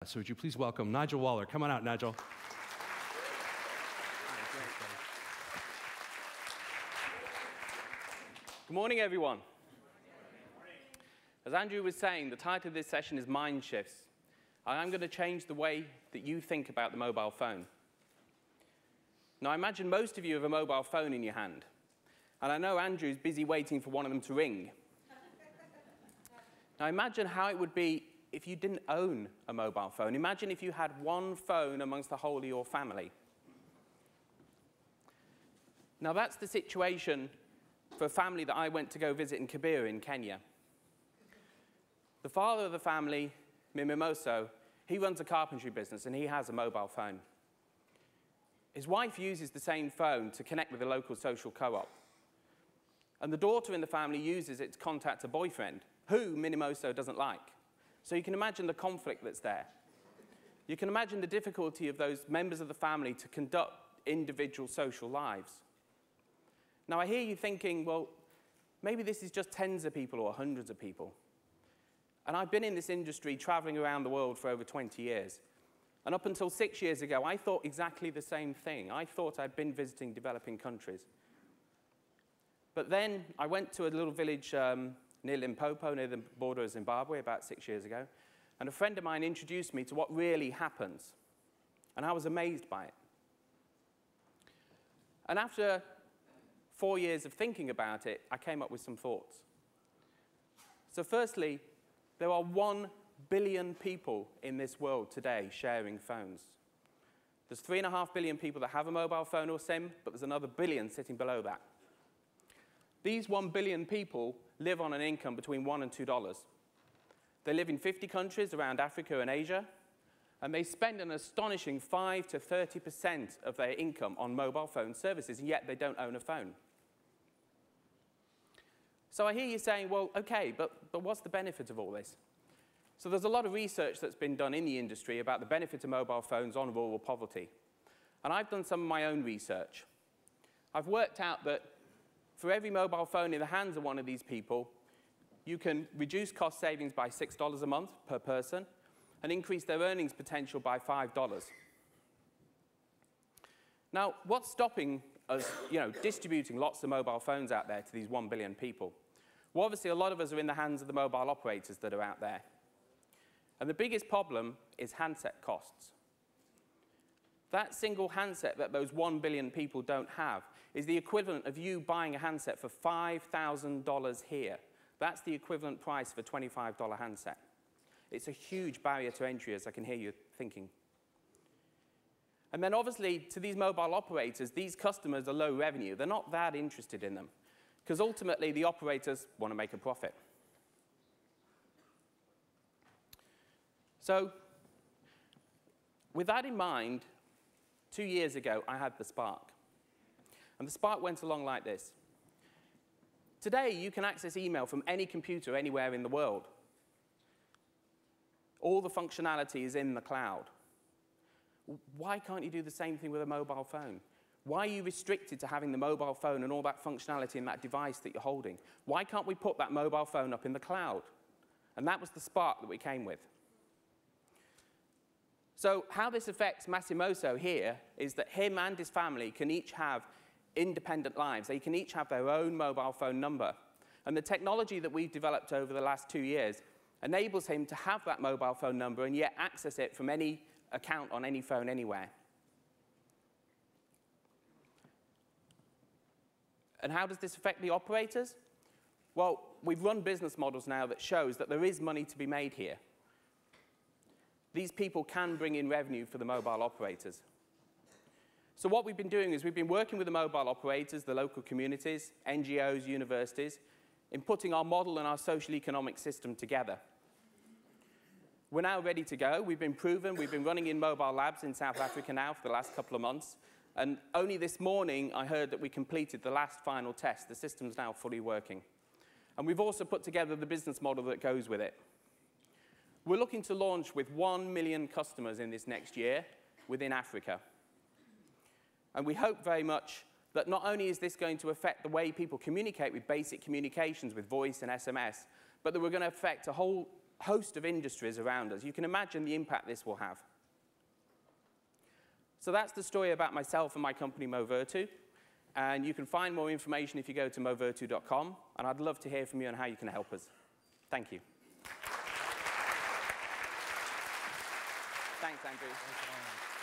So would you please welcome Nigel Waller. Come on out, Nigel. Good morning, everyone. As Andrew was saying, the title of this session is Mind Shifts. I'm going to change the way that you think about the mobile phone. Now, I imagine most of you have a mobile phone in your hand. And I know Andrew's busy waiting for one of them to ring. Now, imagine how it would be if you didn't own a mobile phone. Imagine if you had one phone amongst the whole of your family. Now, that's the situation for a family that I went to go visit in Kibera in Kenya. The father of the family, Mimoso, he runs a carpentry business and he has a mobile phone. His wife uses the same phone to connect with a local social co-op. And the daughter in the family uses it to contact a boyfriend, who Mimoso doesn't like. So you can imagine the conflict that's there. You can imagine the difficulty of those members of the family to conduct individual social lives. Now, I hear you thinking, well, maybe this is just tens of people or hundreds of people. And I've been in this industry traveling around the world for over 20 years. And up until 6 years ago, I thought exactly the same thing. I thought I'd been visiting developing countries. But then I went to a little village near Limpopo, near the border of Zimbabwe, about 6 years ago. And a friend of mine introduced me to what really happens. And I was amazed by it. And after 4 years of thinking about it, I came up with some thoughts. So firstly, there are 1 billion people in this world today sharing phones. There's 3.5 billion people that have a mobile phone or SIM, but there's another billion sitting below that. These 1 billion people live on an income between $1 and $2. They live in 50 countries around Africa and Asia, and they spend an astonishing 5 to 30% of their income on mobile phone services, and yet they don't own a phone. So I hear you saying, well, okay, but what's the benefit of all this? So there's a lot of research that's been done in the industry about the benefit of mobile phones on rural poverty. And I've done some of my own research. I've worked out that for every mobile phone in the hands of one of these people, you can reduce cost savings by $6 a month per person and increase their earnings potential by $5. Now, what's stopping us, distributing lots of mobile phones out there to these 1 billion people? Well, obviously, a lot of us are in the hands of the mobile operators that are out there. And the biggest problem is handset costs. That single handset that those 1 billion people don't have is the equivalent of you buying a handset for $5,000 here. That's the equivalent price of a $25 handset. It's a huge barrier to entry, as I can hear you thinking. And then obviously, to these mobile operators, these customers are low revenue. They're not that interested in them, because ultimately the operators want to make a profit. So with that in mind, 2 years ago, I had the Spark. And the Spark went along like this. Today, you can access email from any computer anywhere in the world. All the functionality is in the cloud. Why can't you do the same thing with a mobile phone? Why are you restricted to having the mobile phone and all that functionality in that device that you're holding? Why can't we put that mobile phone up in the cloud? And that was the Spark that we came with. So how this affects Mimoso here is that him and his family can each have independent lives. They can each have their own mobile phone number. And the technology that we've developed over the last 2 years enables him to have that mobile phone number and yet access it from any account on any phone anywhere. And how does this affect the operators? Well, we've run business models now that shows that there is money to be made here. These people can bring in revenue for the mobile operators. So what we've been doing is we've been working with the mobile operators, the local communities, NGOs, universities, in putting our model and our social economic system together. We're now ready to go. We've been proven. We've been running in mobile labs in South Africa now for the last couple of months. And only this morning, I heard that we completed the last final test. The system's now fully working. And we've also put together the business model that goes with it. We're looking to launch with 1 million customers in this next year within Africa. And we hope very much that not only is this going to affect the way people communicate with basic communications with voice and SMS, but that we're going to affect a whole host of industries around us. You can imagine the impact this will have. So that's the story about myself and my company, Movirtu. And you can find more information if you go to movirtu.com. And I'd love to hear from you on how you can help us. Thank you. Thanks, Andrew.